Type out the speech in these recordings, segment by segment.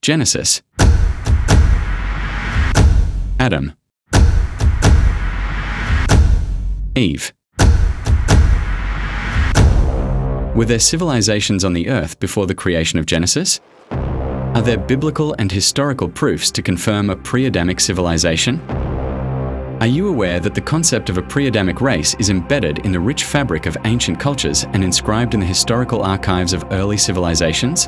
Genesis. Adam. Eve. Were there civilizations on the earth before the creation of Genesis? Are there biblical and historical proofs to confirm a pre-Adamic civilization? Are you aware that the concept of a pre-Adamic race is embedded in the rich fabric of ancient cultures and inscribed in the historical archives of early civilizations?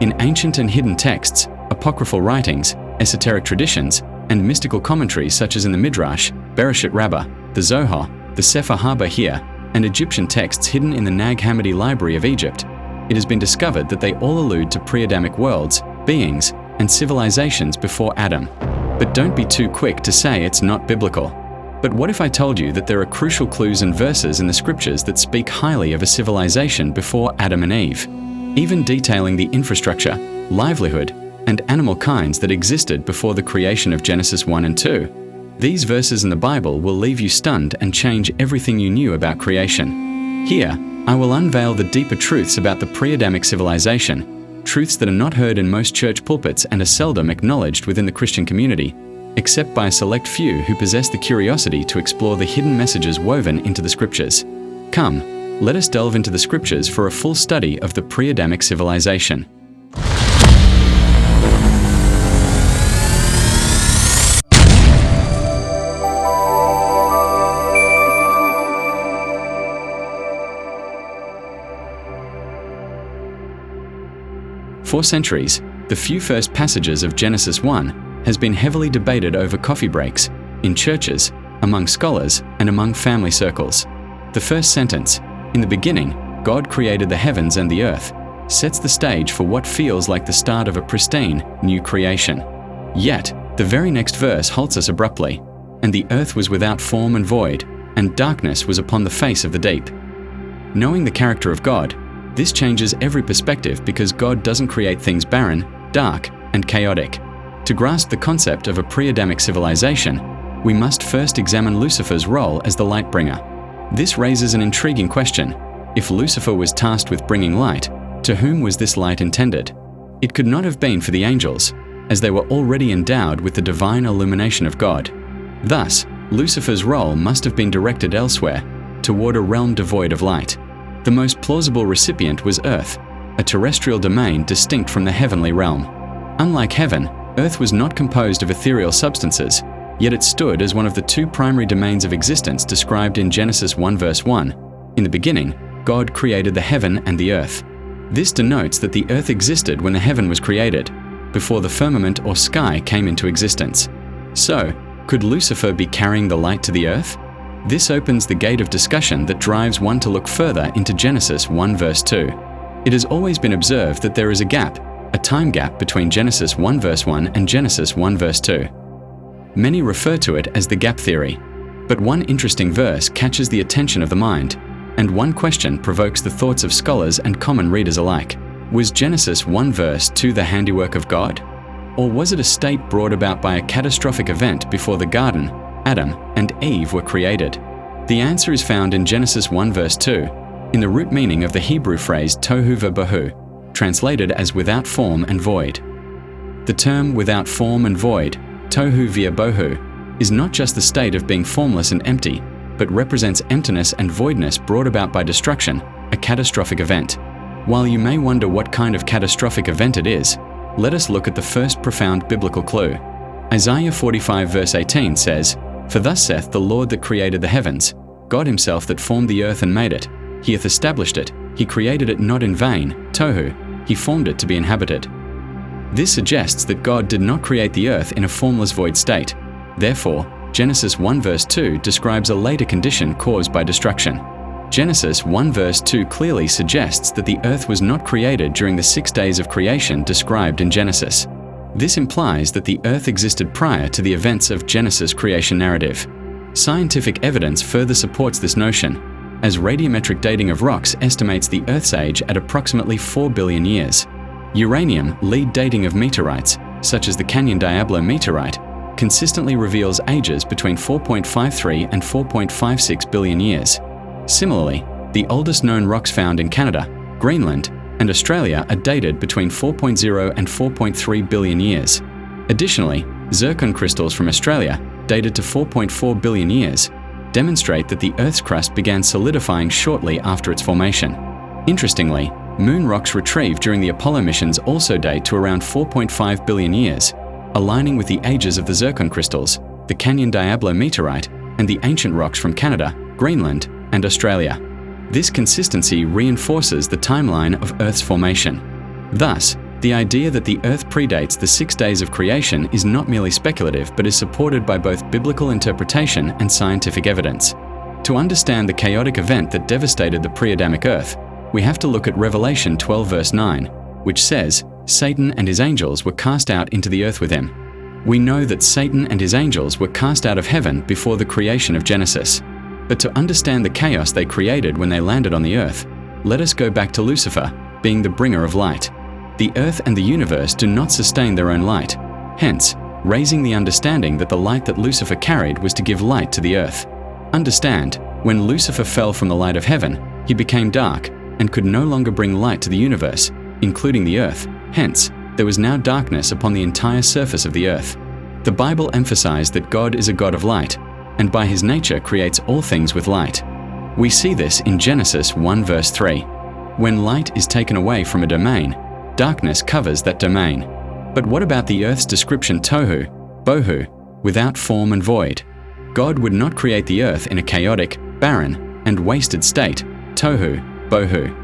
In ancient and hidden texts, apocryphal writings, esoteric traditions, and mystical commentaries such as in the Midrash, Bereshit Rabbah, the Zohar, the Sefer HaBahir, and Egyptian texts hidden in the Nag Hammadi Library of Egypt, it has been discovered that they all allude to pre-Adamic worlds, beings, and civilizations before Adam. But don't be too quick to say it's not biblical. But what if I told you that there are crucial clues and verses in the scriptures that speak highly of a civilization before Adam and Eve, even detailing the infrastructure, livelihood, and animal kinds that existed before the creation of Genesis 1 and 2? These verses in the Bible will leave you stunned and change everything you knew about creation. Here, I will unveil the deeper truths about the pre-Adamic civilization, truths that are not heard in most church pulpits and are seldom acknowledged within the Christian community, except by a select few who possess the curiosity to explore the hidden messages woven into the scriptures. Come, let us delve into the scriptures for a full study of the pre-Adamic civilization. For centuries, the few first passages of Genesis 1 has been heavily debated over coffee breaks, in churches, among scholars, and among family circles. The first sentence, "In the beginning, God created the heavens and the earth," sets the stage for what feels like the start of a pristine, new creation. Yet, the very next verse halts us abruptly, "And the earth was without form and void, and darkness was upon the face of the deep." Knowing the character of God, this changes every perspective because God doesn't create things barren, dark, and chaotic. To grasp the concept of a pre-Adamic civilization, we must first examine Lucifer's role as the light bringer. This raises an intriguing question. If Lucifer was tasked with bringing light, to whom was this light intended? It could not have been for the angels, as they were already endowed with the divine illumination of God. Thus, Lucifer's role must have been directed elsewhere, toward a realm devoid of light. The most plausible recipient was Earth, a terrestrial domain distinct from the heavenly realm. Unlike heaven, Earth was not composed of ethereal substances, yet it stood as one of the two primary domains of existence described in Genesis 1 verse 1. In the beginning, God created the heaven and the earth. This denotes that the earth existed when the heaven was created, before the firmament or sky came into existence. So, could Lucifer be carrying the light to the earth? This opens the gate of discussion that drives one to look further into Genesis 1 verse 2. It has always been observed that there is a gap, a time gap between Genesis 1 verse 1 and Genesis 1 verse 2. Many refer to it as the gap theory. But one interesting verse catches the attention of the mind, and one question provokes the thoughts of scholars and common readers alike. Was Genesis 1 verse 2 the handiwork of God? Or was it a state brought about by a catastrophic event before the garden, Adam and Eve were created? The answer is found in Genesis 1 verse 2, in the root meaning of the Hebrew phrase tohu v'bohu, translated as without form and void. The term without form and void, tohu v'bohu, is not just the state of being formless and empty, but represents emptiness and voidness brought about by destruction, a catastrophic event. While you may wonder what kind of catastrophic event it is, let us look at the first profound biblical clue. Isaiah 45 verse 18 says, "For thus saith the Lord that created the heavens, God himself that formed the earth and made it. He hath established it, he created it not in vain, tohu, he formed it to be inhabited." This suggests that God did not create the earth in a formless void state. Therefore, Genesis 1 verse 2 describes a later condition caused by destruction. Genesis 1 verse 2 clearly suggests that the earth was not created during the 6 days of creation described in Genesis. This implies that the earth existed prior to the events of Genesis' creation narrative. Scientific evidence further supports this notion, as radiometric dating of rocks estimates the Earth's age at approximately 4 billion years. Uranium lead dating of meteorites, such as the Canyon Diablo meteorite, consistently reveals ages between 4.53 and 4.56 billion years. Similarly, the oldest known rocks found in Canada, Greenland, and Australia are dated between 4.0 and 4.3 billion years. Additionally, zircon crystals from Australia, dated to 4.4 billion years, demonstrate that the Earth's crust began solidifying shortly after its formation. Interestingly, moon rocks retrieved during the Apollo missions also date to around 4.5 billion years, aligning with the ages of the zircon crystals, the Canyon Diablo meteorite, and the ancient rocks from Canada, Greenland, and Australia. This consistency reinforces the timeline of Earth's formation. Thus, the idea that the Earth predates the 6 days of creation is not merely speculative but is supported by both biblical interpretation and scientific evidence. To understand the chaotic event that devastated the pre-Adamic Earth, we have to look at Revelation 12 verse 9, which says, "Satan and his angels were cast out into the earth with him." We know that Satan and his angels were cast out of heaven before the creation of Genesis. But to understand the chaos they created when they landed on the earth, let us go back to Lucifer, being the bringer of light. The earth and the universe do not sustain their own light, hence, raising the understanding that the light that Lucifer carried was to give light to the earth. Understand, when Lucifer fell from the light of heaven, he became dark and could no longer bring light to the universe, including the earth. Hence, there was now darkness upon the entire surface of the earth. The Bible emphasized that God is a God of light, and by his nature creates all things with light. We see this in Genesis 1 verse 3. When light is taken away from a domain, darkness covers that domain. But what about the earth's description tohu, bohu, without form and void? God would not create the earth in a chaotic, barren, and wasted state, tohu, bohu.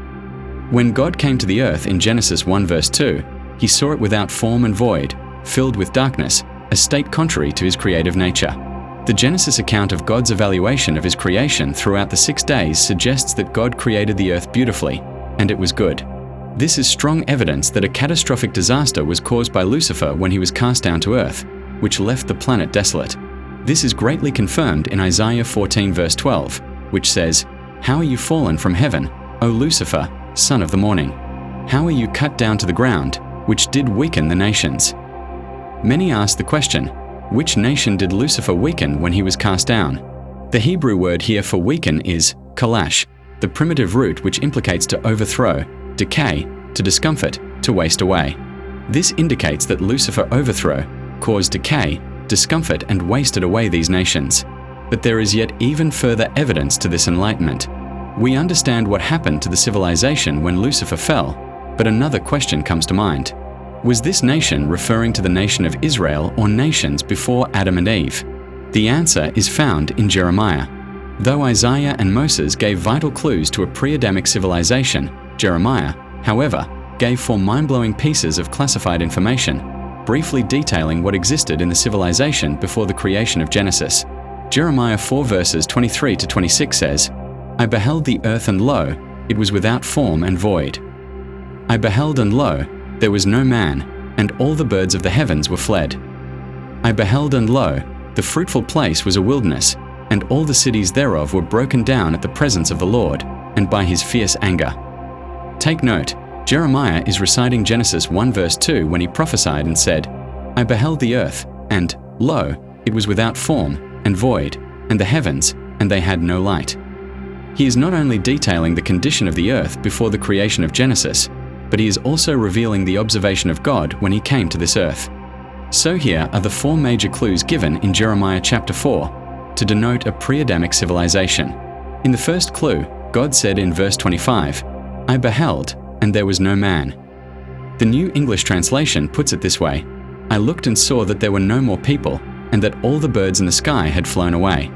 When God came to the earth in Genesis 1 verse 2, he saw it without form and void, filled with darkness, a state contrary to his creative nature. The Genesis account of God's evaluation of his creation throughout the 6 days suggests that God created the earth beautifully, and it was good. This is strong evidence that a catastrophic disaster was caused by Lucifer when he was cast down to earth, which left the planet desolate. This is greatly confirmed in Isaiah 14 verse 12, which says, "How are you fallen from heaven, O Lucifer, son of the morning? How are you cut down to the ground, which did weaken the nations?" Many ask the question, which nation did Lucifer weaken when he was cast down? The Hebrew word here for weaken is kalash, the primitive root which implicates to overthrow, decay, to discomfort, to waste away. This indicates that Lucifer overthrow, caused decay, discomfort, and wasted away these nations. But there is yet even further evidence to this enlightenment. We understand what happened to the civilization when Lucifer fell, but another question comes to mind. Was this nation referring to the nation of Israel or nations before Adam and Eve? The answer is found in Jeremiah. Though Isaiah and Moses gave vital clues to a pre-Adamic civilization, Jeremiah, however, gave 4 mind-blowing pieces of classified information, briefly detailing what existed in the civilization before the creation of Genesis. Jeremiah 4 verses 23 to 26 says, "I beheld the earth and lo, it was without form and void. I beheld and lo, there was no man, and all the birds of the heavens were fled. I beheld and lo, the fruitful place was a wilderness, and all the cities thereof were broken down at the presence of the Lord, and by his fierce anger." Take note, Jeremiah is reciting Genesis 1 verse 2 when he prophesied and said, "I beheld the earth, and, lo, it was without form and void, and the heavens, and they had no light." He is not only detailing the condition of the earth before the creation of Genesis, but he is also revealing the observation of God when he came to this earth. So here are the 4 major clues given in Jeremiah chapter 4 to denote a pre-Adamic civilization. In the first clue, God said in verse 25, "I beheld, and there was no man." The New English Translation puts it this way, "I looked and saw that there were no more people, and that all the birds in the sky had flown away."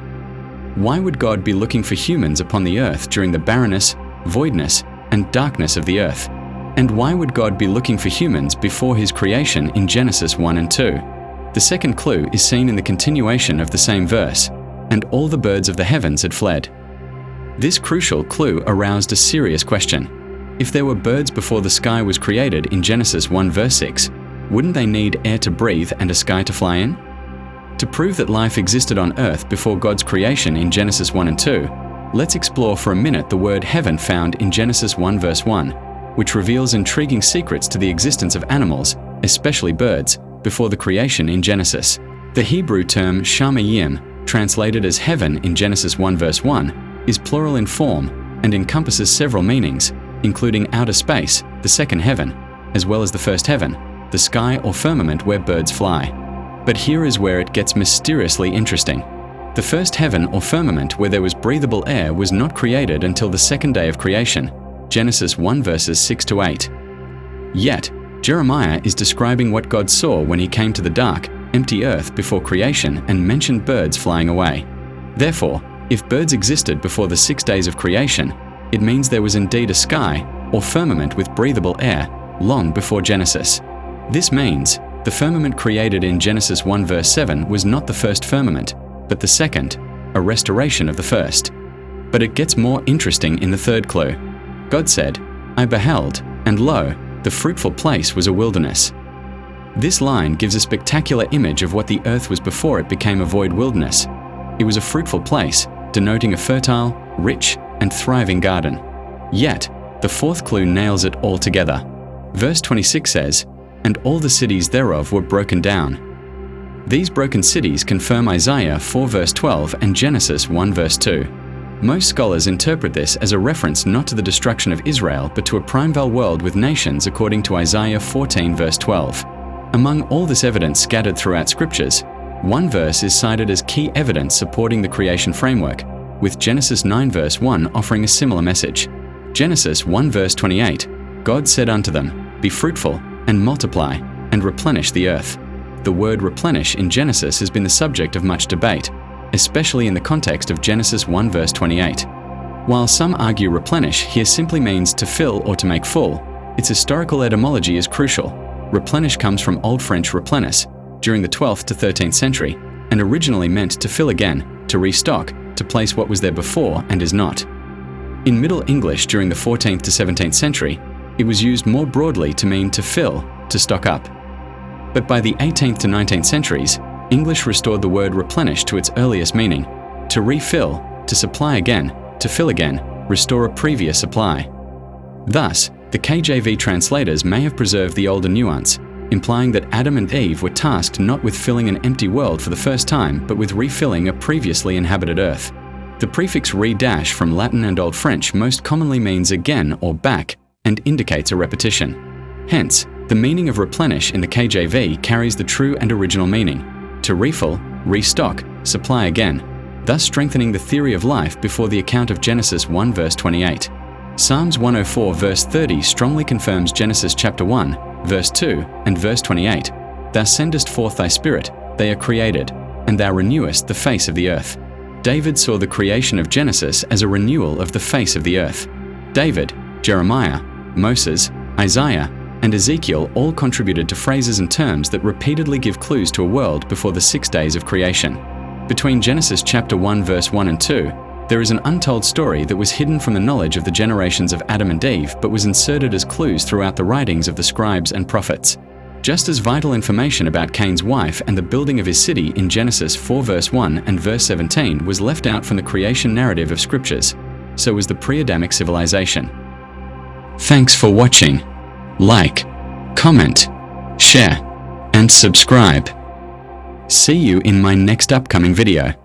Why would God be looking for humans upon the earth during the barrenness, voidness, and darkness of the earth? And why would God be looking for humans before his creation in Genesis 1 and 2? The second clue is seen in the continuation of the same verse, "And all the birds of the heavens had fled." This crucial clue aroused a serious question. If there were birds before the sky was created in Genesis 1 verse 6, wouldn't they need air to breathe and a sky to fly in? To prove that life existed on earth before God's creation in Genesis 1 and 2, let's explore for a minute the word heaven found in Genesis 1 verse 1, which reveals intriguing secrets to the existence of animals, especially birds, before the creation in Genesis. The Hebrew term shamayim, translated as heaven in Genesis 1 verse 1, is plural in form and encompasses several meanings, including outer space, the second heaven, as well as the first heaven, the sky or firmament where birds fly. But here is where it gets mysteriously interesting. The first heaven or firmament where there was breathable air was not created until the second day of creation, Genesis 1 verses 6 to 8. Yet, Jeremiah is describing what God saw when he came to the dark, empty earth before creation and mentioned birds flying away. Therefore, if birds existed before the 6 days of creation, it means there was indeed a sky or firmament with breathable air long before Genesis. This means the firmament created in Genesis 1 verse 7 was not the first firmament, but the second, a restoration of the first. But it gets more interesting in the third clue. God said, "I beheld, and lo, the fruitful place was a wilderness." This line gives a spectacular image of what the earth was before it became a void wilderness. It was a fruitful place, denoting a fertile, rich, and thriving garden. Yet, the fourth clue nails it all together. Verse 26 says, "And all the cities thereof were broken down." These broken cities confirm Isaiah 4 verse 12 and Genesis 1 verse 2. Most scholars interpret this as a reference not to the destruction of Israel but to a primeval world with nations according to Isaiah 14 verse 12. Among all this evidence scattered throughout scriptures, one verse is cited as key evidence supporting the creation framework, with Genesis 9 verse 1 offering a similar message. Genesis 1 verse 28, God said unto them, "Be fruitful, and multiply, and replenish the earth." The word replenish in Genesis has been the subject of much debate, especially in the context of Genesis 1 verse 28. While some argue replenish here simply means to fill or to make full, its historical etymology is crucial. Replenish comes from Old French replenis, during the 12th to 13th century, and originally meant to fill again, to restock, to place what was there before and is not. In Middle English during the 14th to 17th century, it was used more broadly to mean to fill, to stock up. But by the 18th to 19th centuries, English restored the word replenish to its earliest meaning, to refill, to supply again, to fill again, restore a previous supply. Thus, the KJV translators may have preserved the older nuance, implying that Adam and Eve were tasked not with filling an empty world for the first time, but with refilling a previously inhabited earth. The prefix re- from Latin and Old French most commonly means again or back, and indicates a repetition. Hence, the meaning of replenish in the KJV carries the true and original meaning, to refill, restock, supply again, thus strengthening the theory of life before the account of Genesis 1 verse 28. Psalms 104 verse 30 strongly confirms Genesis chapter 1, verse 2, and verse 28. Thou sendest forth thy spirit, they are created, and thou renewest the face of the earth. David saw the creation of Genesis as a renewal of the face of the earth. David, Jeremiah, Moses, Isaiah, and Ezekiel all contributed to phrases and terms that repeatedly give clues to a world before the 6 days of creation. Between Genesis chapter 1 verse 1 and 2, there is an untold story that was hidden from the knowledge of the generations of Adam and Eve but was inserted as clues throughout the writings of the scribes and prophets. Just as vital information about Cain's wife and the building of his city in Genesis 4 verse 1 and verse 17 was left out from the creation narrative of scriptures, so was the pre-Adamic civilization. Thanks for watching. Like, comment, share, and subscribe. See you in my next upcoming video.